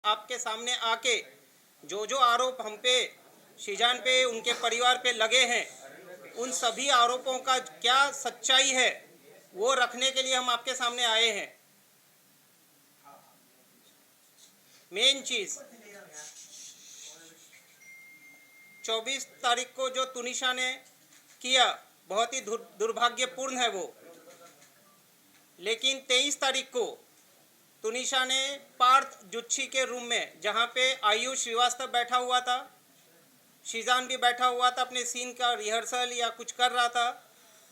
आपके सामने आके जो जो आरोप हम पे, शीजान पे, उनके परिवार पे लगे हैं, उन सभी आरोपों का क्या सच्चाई है वो रखने के लिए हम आपके सामने आए हैं। मेन चीज 24 तारीख को जो तुनिशा ने किया बहुत ही दुर्भाग्यपूर्ण है वो, लेकिन 23 तारीख को तुनिशा ने पार्थ जुच्छी के रूम में, जहाँ पे आयुष श्रीवास्तव बैठा हुआ था, शीजान भी बैठा हुआ था, अपने सीन का रिहर्सल या कुछ कर रहा था।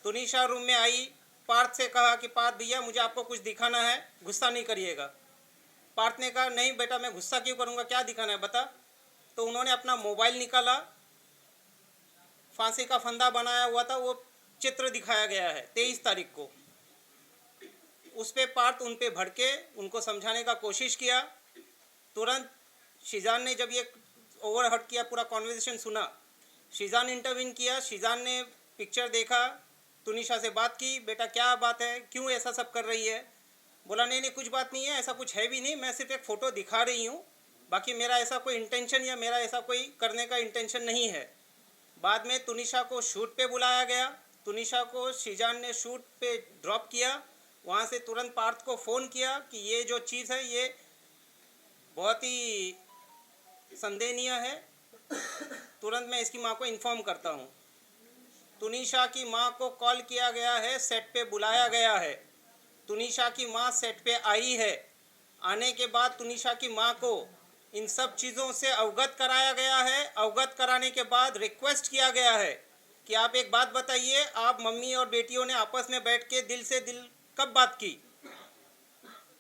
तुनिशा रूम में आई, पार्थ से कहा कि पार्थ भैया मुझे आपको कुछ दिखाना है, गुस्सा नहीं करिएगा। पार्थ ने कहा नहीं बेटा मैं गुस्सा क्यों करूँगा, क्या दिखाना है बता। तो उन्होंने अपना मोबाइल निकाला, फांसी का फंदा बनाया हुआ था, वो चित्र दिखाया गया है 23 तारीख को। उस पे पार्थ उन पे भड़के, उनको समझाने का कोशिश किया। तुरंत शीजान ने जब ये ओवरहर्ट किया, पूरा कॉन्वर्सेशन सुना, शीजान इंटरवीन किया। शीजान ने पिक्चर देखा, तुनिशा से बात की, बेटा क्या बात है, क्यों ऐसा सब कर रही है। बोला नहीं नहीं कुछ बात नहीं है, ऐसा कुछ है भी नहीं, मैं सिर्फ एक फ़ोटो दिखा रही हूँ, बाकी मेरा ऐसा कोई इंटेंशन या मेरा ऐसा कोई करने का इंटेंशन नहीं है। बाद में तुनिशा को शूट पे बुलाया गया, तुनिशा को शीजान ने शूट पे ड्रॉप किया। वहाँ से तुरंत पार्थ को फ़ोन किया कि ये जो चीज़ है ये बहुत ही संदेहनीय है, तुरंत मैं इसकी माँ को इन्फॉर्म करता हूँ। तुनिशा की माँ को कॉल किया गया है, सेट पे बुलाया गया है। तुनिशा की माँ सेट पे आई है। आने के बाद तुनिशा की माँ को इन सब चीज़ों से अवगत कराया गया है। अवगत कराने के बाद रिक्वेस्ट किया गया है कि आप एक बात बताइए, आप मम्मी और बेटियों ने आपस में बैठ के दिल से दिल कब बात की।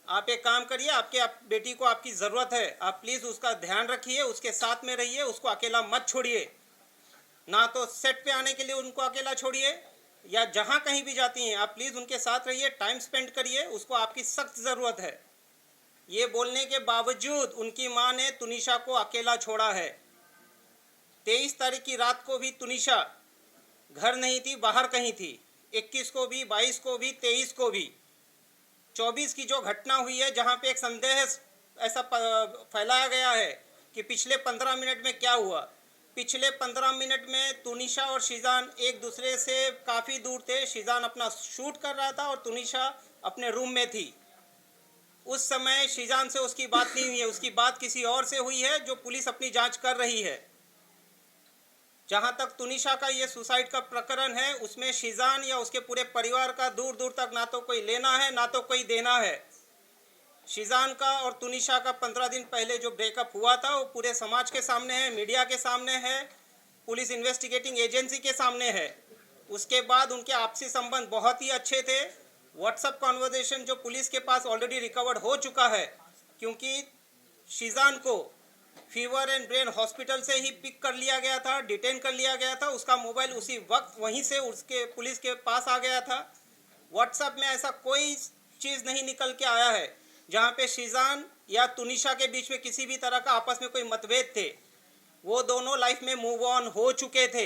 आप एक काम करिए, आपके बेटी को आपकी ज़रूरत है, आप प्लीज़ उसका ध्यान रखिए, उसके साथ में रहिए, उसको अकेला मत छोड़िए। ना तो सेट पे आने के लिए उनको अकेला छोड़िए, या जहाँ कहीं भी जाती हैं आप प्लीज़ उनके साथ रहिए, टाइम स्पेंड करिए, उसको आपकी सख्त ज़रूरत है। ये बोलने के बावजूद उनकी माँ ने तुनिशा को अकेला छोड़ा है। 23 तारीख की रात को भी तुनिशा घर नहीं थी, बाहर कहीं थी। 21 को भी, 22 को भी, 23 को भी। 24 की जो घटना हुई है, जहाँ पे एक संदेह ऐसा फैलाया गया है कि पिछले 15 मिनट में क्या हुआ। पिछले 15 मिनट में तुनिशा और शीजान एक दूसरे से काफ़ी दूर थे। शीजान अपना शूट कर रहा था और तुनिशा अपने रूम में थी। उस समय शीजान से उसकी बात नहीं हुई है, उसकी बात किसी और से हुई है, जो पुलिस अपनी जांच कर रही है। जहाँ तक तुनिशा का ये सुसाइड का प्रकरण है, उसमें शीजान या उसके पूरे परिवार का दूर दूर तक ना तो कोई लेना है ना तो कोई देना है। शीजान का और तुनिशा का 15 दिन पहले जो ब्रेकअप हुआ था वो पूरे समाज के सामने है, मीडिया के सामने है, पुलिस इन्वेस्टिगेटिंग एजेंसी के सामने है। उसके बाद उनके आपसी संबंध बहुत ही अच्छे थे। व्हाट्सएप कॉन्वर्सेशन जो पुलिस के पास ऑलरेडी रिकवर्ड हो चुका है, क्योंकि शीजान को फीवर एंड ब्रेन हॉस्पिटल से ही पिक कर लिया गया था, डिटेन कर लिया गया था। उसका मोबाइल उसी वक्त वहीं से उसके पुलिस के पास आ गया था। व्हाट्सएप में ऐसा कोई चीज़ नहीं निकल के आया है जहाँ पे शीजान या तुनिशा के बीच में किसी भी तरह का आपस में कोई मतभेद थे। वो दोनों लाइफ में मूव ऑन हो चुके थे,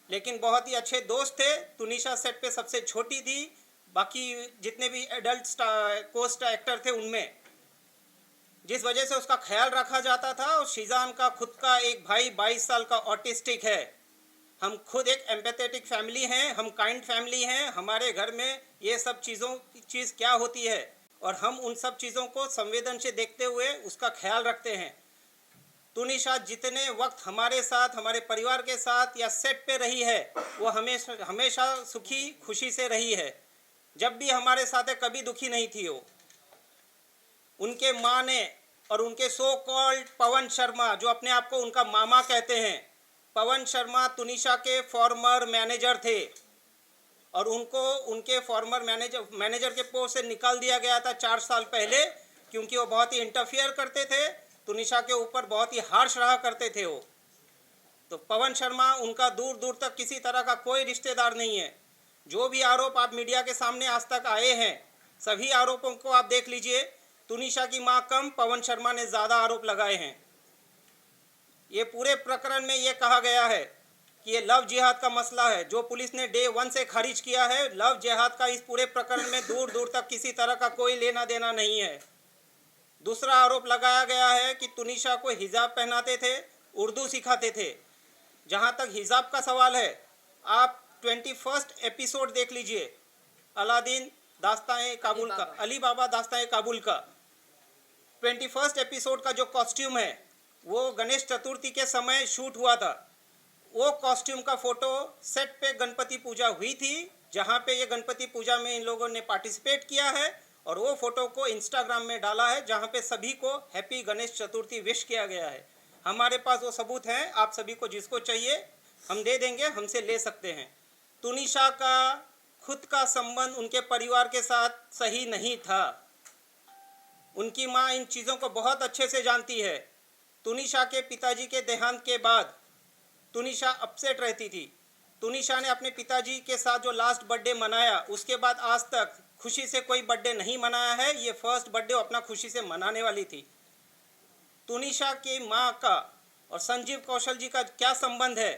लेकिन बहुत ही अच्छे दोस्त थे। तुनिशा सेट पे सबसे छोटी थी, बाकी जितने भी एडल्ट कोस्ट एक्टर थे उनमें, जिस वजह से उसका ख्याल रखा जाता था। और शीजान का खुद का एक भाई 22 साल का ऑटिस्टिक है। हम खुद एक एम्पैथेटिक फैमिली हैं, हम काइंड फैमिली हैं। हमारे घर में ये सब चीज़ क्या होती है, और हम उन सब चीज़ों को संवेदन से देखते हुए उसका ख्याल रखते हैं। तुनिशा जितने वक्त हमारे साथ, हमारे परिवार के साथ या सेट पे रही है, वो हमेशा सुखी खुशी से रही है। जब भी हमारे साथ है, कभी दुखी नहीं थी वो। उनके माँ ने और उनके सो कॉल्ड पवन शर्मा, जो अपने आप को उनका मामा कहते हैं, पवन शर्मा तुनिशा के फॉर्मर मैनेजर थे, और उनको उनके फॉर्मर मैनेजर के पोस्ट से निकाल दिया गया था 4 साल पहले, क्योंकि वो बहुत ही इंटरफियर करते थे, तुनिशा के ऊपर बहुत ही हार्श रहा करते थे वो। तो पवन शर्मा उनका दूर दूर तक किसी तरह का कोई रिश्तेदार नहीं है। जो भी आरोप आप मीडिया के सामने आज तक आए हैं, सभी आरोपों को आप देख लीजिए, तुनिशा की मां कम, पवन शर्मा ने ज़्यादा आरोप लगाए हैं। ये पूरे प्रकरण में ये कहा गया है कि ये लव जिहाद का मसला है, जो पुलिस ने डे 1 से खारिज किया है। लव जिहाद का इस पूरे प्रकरण में दूर दूर तक किसी तरह का कोई लेना देना नहीं है। दूसरा आरोप लगाया गया है कि तुनिशा को हिजाब पहनाते थे, उर्दू सिखाते थे। जहाँ तक हिजाब का सवाल है, आप 21st एपिसोड देख लीजिए, अलादीन दास्तान काबुल का, अली बाबा दास्तान काबुल का 21st एपिसोड का जो कॉस्ट्यूम है वो गणेश चतुर्थी के समय शूट हुआ था। वो कॉस्ट्यूम का फोटो सेट पे गणपति पूजा हुई थी, जहाँ पे ये गणपति पूजा में इन लोगों ने पार्टिसिपेट किया है, और वो फोटो को इंस्टाग्राम में डाला है, जहाँ पे सभी को हैप्पी गणेश चतुर्थी विश किया गया है। हमारे पास वो सबूत हैं, आप सभी को जिसको चाहिए हम दे देंगे, हमसे ले सकते हैं। तुनिशा का खुद का संबंध उनके परिवार के साथ सही नहीं था। उनकी माँ इन चीज़ों को बहुत अच्छे से जानती है। तुनिशा के पिताजी के देहांत के बाद तुनिशा अपसेट रहती थी। तुनिशा ने अपने पिताजी के साथ जो लास्ट बर्थडे मनाया, उसके बाद आज तक खुशी से कोई बर्थडे नहीं मनाया है। ये फर्स्ट बर्थडे अपना खुशी से मनाने वाली थी। तुनिशा की माँ का और संजीव कौशल जी का क्या संबंध है,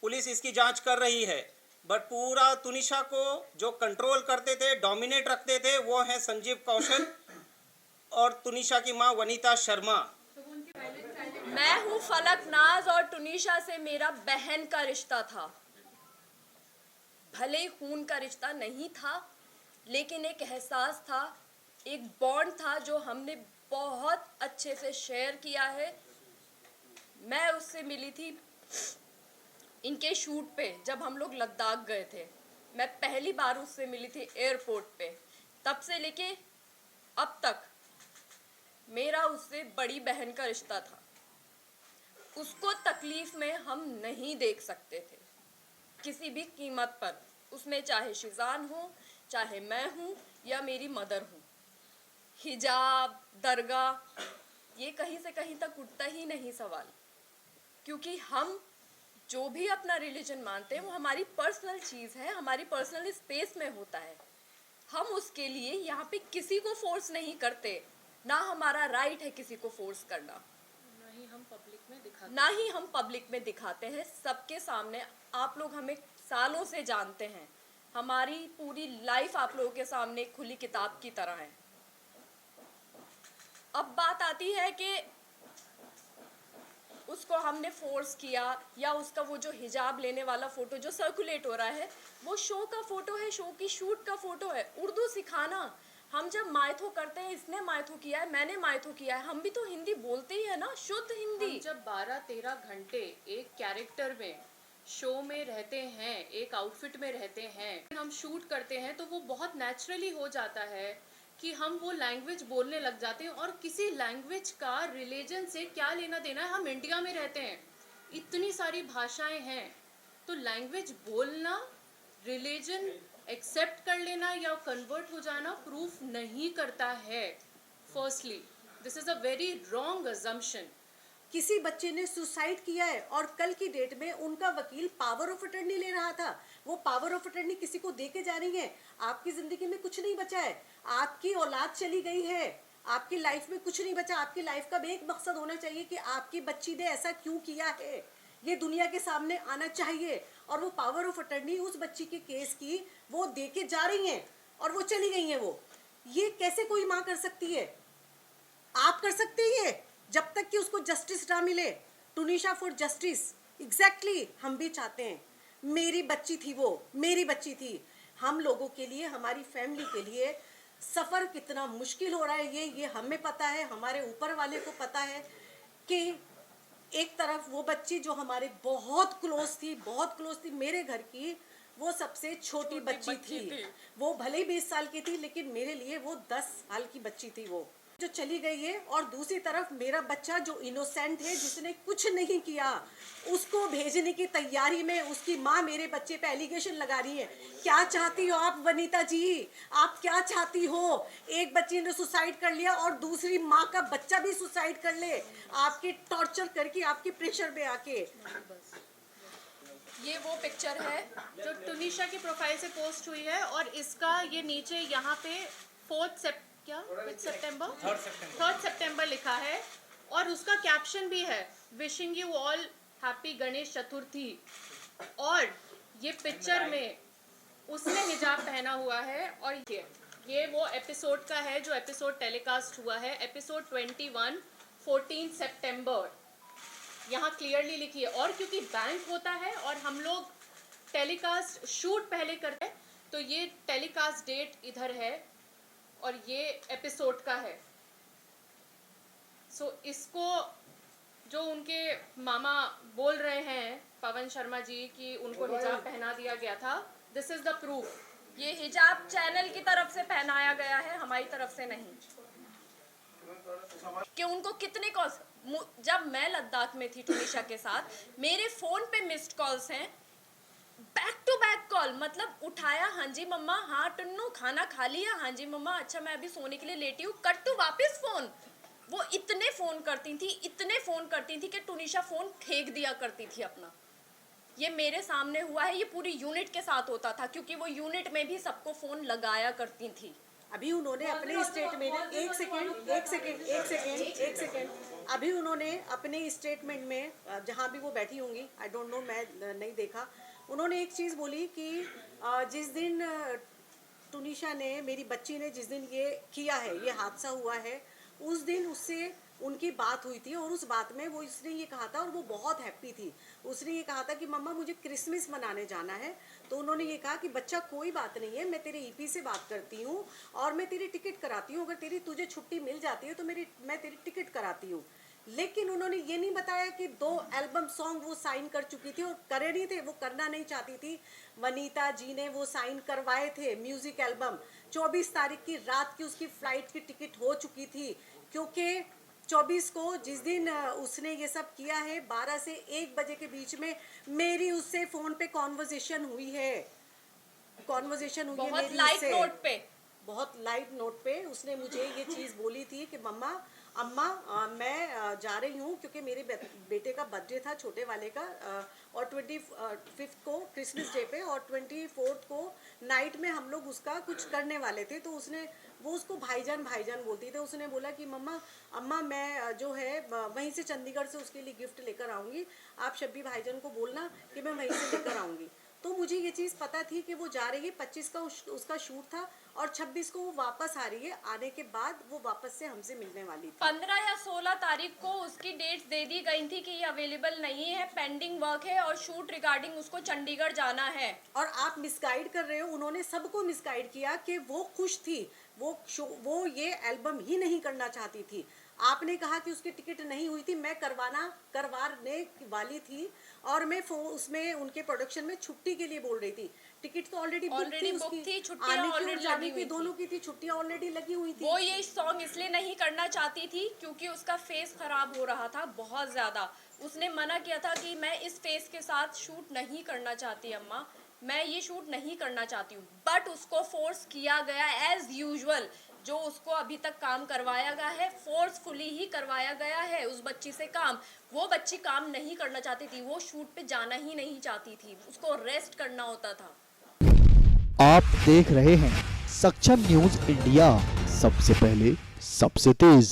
पुलिस इसकी जांच कर रही है। बट पूरा तुनिशा को जो कंट्रोल करते थे, डोमिनेट रखते थे, वो हैं संजीव कौशल और तुनिशा की माँ वनीता शर्मा। मैं हूँ फलक नाज और तुनिशा से मेरा बहन का रिश्ता था। भले खून का रिश्ता नहीं था, लेकिन एक एहसास था, एक बॉन्ड था जो हमने बहुत अच्छे से शेयर किया है। मैं उससे मिली थी इनके शूट पे, जब हम लोग लद्दाख गए थे। मैं पहली बार उससे मिली थी एयरपोर्ट पे। तब से लेके अब तक मेरा उससे बड़ी बहन का रिश्ता था। उसको तकलीफ में हम नहीं देख सकते थे किसी भी कीमत पर, उसमें चाहे शिजान हो, चाहे मैं हूँ या मेरी मदर हूँ। हिजाब, दरगाह, ये कहीं से कहीं तक उठता ही नहीं सवाल, क्योंकि हम जो भी अपना रिलीजन मानते हैं वो हमारी पर्सनल चीज़ है, हमारी पर्सनल स्पेस में होता है। हम उसके लिए यहाँ पे किसी को फोर्स नहीं करते, ना हमारा राइट है किसी को फोर्स करना, ना ही हम पब्लिक में दिखाते हैं सबके सामने। आप लोग हमें सालों से जानते हैं, हमारी पूरी लाइफ आप लोगों के सामने खुली किताब की तरह है। अब बात आती है कि उसको हमने फोर्स किया, या उसका वो जो हिजाब लेने वाला फोटो जो सर्कुलेट हो रहा है वो शो का फोटो है, शो की शूट का फोटो है। उर्दू सिखाना, हम जब मायथो करते हैं, इसने मायथो किया है, मैंने मायथो किया है, हम भी तो हिंदी बोलते ही है ना, शुद्ध हिंदी। हम जब 12-13 घंटे एक कैरेक्टर में, शो में रहते हैं, एक आउटफिट में रहते हैं, हम शूट करते हैं, तो वो बहुत नेचुरली हो जाता है कि हम वो लैंग्वेज बोलने लग जाते हैं। और किसी लैंग्वेज का रिलीजन से क्या लेना देना है? हम इंडिया में रहते हैं, इतनी सारी भाषाएं हैं, तो लैंग्वेज बोलना, रिलीजन एक्सेप्ट कर लेना या कन्वर्ट हो जाना प्रूफ नहीं करता है। Firstly this is a very wrong assumption. किसी बच्चे ने सुसाइड किया है और कल की डेट में उनका वकील पावर ऑफ अटर्नी ले रहा था, वो पावर ऑफ अटर्नी किसी को दे के जा रही है। आपकी जिंदगी में कुछ नहीं बचा है, आपकी औलाद चली गई है, आपकी लाइफ में कुछ नहीं बचा। आपकी लाइफ का भी एक मकसद होना चाहिए कि आपकी बच्ची ने ऐसा क्यों किया है, ये दुनिया के सामने आना चाहिए। और वो पावर ऑफ अटर्नी उस बच्ची के केस की वो दे के जा रही हैं और वो चली गई हैं। वो ये कैसे कोई माँ कर सकती है? आप कर सकते हैं जब तक कि उसको जस्टिस ना मिले। टुनिशा फॉर जस्टिस, एग्जैक्टली हम भी चाहते हैं। मेरी बच्ची थी, वो मेरी बच्ची थी। हम लोगों के लिए, हमारी फैमिली के लिए सफ़र कितना मुश्किल हो रहा है ये हमें पता है, हमारे ऊपर वाले को पता है कि एक तरफ वो बच्ची जो हमारे बहुत क्लोज थी मेरे घर की, वो सबसे छोटी बच्ची थी। वो भले ही 20 साल की थी, लेकिन मेरे लिए वो 10 साल की बच्ची थी वो जो चली गई है। और दूसरी तरफ मेरा बच्चा जो इनोसेंट है, जिसने कुछ नहीं किया, उसको भेजने की तैयारी में उसकी माँ मेरे बच्चे पे एलिगेशन लगा रही है। क्या चाहती हो आप वनीता जी? आप क्या चाहती हो? एक बच्ची ने सुसाइड कर लिया और दूसरी माँ का बच्चा भी सुसाइड कर ले, आपके टॉर्चर करके, आपके प्रेशर में आके। ये वो पिक्चर है जो टुनिशा की प्रोफाइल से पोस्ट हुई है, और इसका ये नीचे यहाँ पे 3 सितंबर लिखा है, और उसका कैप्शन भी है, wishing you all happy Ganesh Chaturthi. और ये पिक्चर में उसने हिजाब पहना हुआ है, और ये ये वो एपिसोड का है जो एपिसोड टेलीकास्ट हुआ है, एपिसोड 21 14 सितंबर, यहाँ क्लियरली लिखी है। और क्योंकि बैंक होता है और हम लोग टेलीकास्ट शूट पहले करते हैं, तो ये टेलीकास्ट डेट इधर है और ये एपिसोड का है। सो इसको जो उनके मामा बोल रहे हैं पवन शर्मा जी कि उनको हिजाब पहना दिया गया था, दिस इज द प्रूफ। ये हिजाब चैनल की तरफ से पहनाया गया है, हमारी तरफ से नहीं। कि उनको कितने कॉल्स, जब मैं लद्दाख में थी टूनिशा के साथ, मेरे फोन पे मिस्ड कॉल्स हैं, बैक टू बैक कॉल, मतलब उठाया, हाँ जी मम्मा, हाँ टुन्नू खाना खा लिया, हाँ जी मम्मा, अच्छा मैं अभी सोने के लिए लेटी हूँ, कट टू वापस फोन। वो इतने फोन करती थी कि टूनिशा फोन फेंक दिया करती थी अपना। ये मेरे सामने हुआ है, ये पूरी यूनिट के साथ होता था, क्योंकि वो यूनिट में भी सबको फोन लगाया करती थी। अभी उन्होंने अपने स्टेटमेंट एक सेकेंड अभी उन्होंने अपने स्टेटमेंट में, जहाँ भी वो बैठी होंगी, आई डोंट नो, मैं नहीं देखा, उन्होंने एक चीज़ बोली कि जिस दिन टूनिशा ने, मेरी बच्ची ने जिस दिन ये किया है, ये हादसा हुआ है, उस दिन उससे उनकी बात हुई थी और उस बात में वो इसने ये कहा था, और वो बहुत हैप्पी थी, उसने ये कहा था कि मम्मा मुझे क्रिसमस मनाने जाना है। तो उन्होंने ये कहा कि बच्चा कोई बात नहीं है, मैं तेरे ईपी से बात करती हूँ और मैं तेरी टिकट कराती हूँ, अगर तुझे छुट्टी मिल जाती है तो मैं तेरी टिकट कराती हूँ। लेकिन उन्होंने ये नहीं बताया कि 2 एल्बम सॉन्ग वो साइन कर चुकी थी और करे नहीं थे, वो करना नहीं चाहती थी। वनीता जी ने वो साइन करवाए थे म्यूजिक एल्बम, 24 तारीख की रात की उसकी फ्लाइट की टिकट हो चुकी थी, क्योंकि 24 को जिस दिन उसने ये सब किया है, 12 से 1 बजे के बीच में मेरी उससे फोन पे कॉन्वर्जेशन हुई है बहुत मेरी लाइट उससे। नोट पे, बहुत लाइट नोट पे उसने मुझे ये चीज़ बोली थी कि अम्मा मैं जा रही हूँ, क्योंकि मेरे बेटे का बर्थडे था, छोटे वाले का, और 25 को क्रिसमस डे पे और 24 को नाइट में हम लोग उसका कुछ करने वाले थे। तो वो उसको भाईजान बोलती थी। उसने बोला कि अम्मा मैं जो है वहीं से चंडीगढ़ से उसके लिए गिफ्ट लेकर आऊँगी, आप शब्बी भाईजान को बोलना कि मैं वहीं से लेकर आऊँगी। तो मुझे ये चीज़ पता थी कि वो जा रही है, 25 का उसका शूट था और 26 को वो वापस आ रही है, आने के बाद वो वापस से हमसे मिलने वाली थी। 15 या 16 तारीख को उसकी डेट्स दे दी गई थी कि ये अवेलेबल नहीं है, पेंडिंग वर्क है और शूट रिगार्डिंग उसको चंडीगढ़ जाना है। और आप मिसगाइड कर रहे हो, उन्होंने सबको मिसगाइड किया कि वो खुश थी, वो ये एल्बम ही नहीं करना चाहती थी। आपने कहा कि उसकी टिकट नहीं हुई थी, मैं करवाने वाली थी और मैं उसमें उनके प्रोडक्शन में छुट्टी के लिए बोल रही थी। टिकट तो ऑलरेडी बुक थी, छुट्टियां आने की और ऑलरेडी जाने लगी की हुई दोनों की थी, छुट्टियां ऑलरेडी लगी हुई थी। वो ये सॉन्ग इसलिए नहीं करना चाहती थी क्योंकि उसका फेस खराब हो रहा था बहुत ज्यादा। उसने मना किया था कि मैं इस फेस के साथ शूट नहीं करना चाहती अम्मा, मैं ये शूट नहीं करना चाहती हूँ। बट उसको फोर्स किया गया एज यूजुअल, जो उसको अभी तक काम करवाया गया है फोर्सफुली ही करवाया गया है उस बच्ची से काम। वो बच्ची काम नहीं करना चाहती थी, वो शूट पे जाना ही नहीं चाहती थी, उसको रेस्ट करना होता था। आप देख रहे हैं सक्षम न्यूज इंडिया, सबसे पहले सबसे तेज।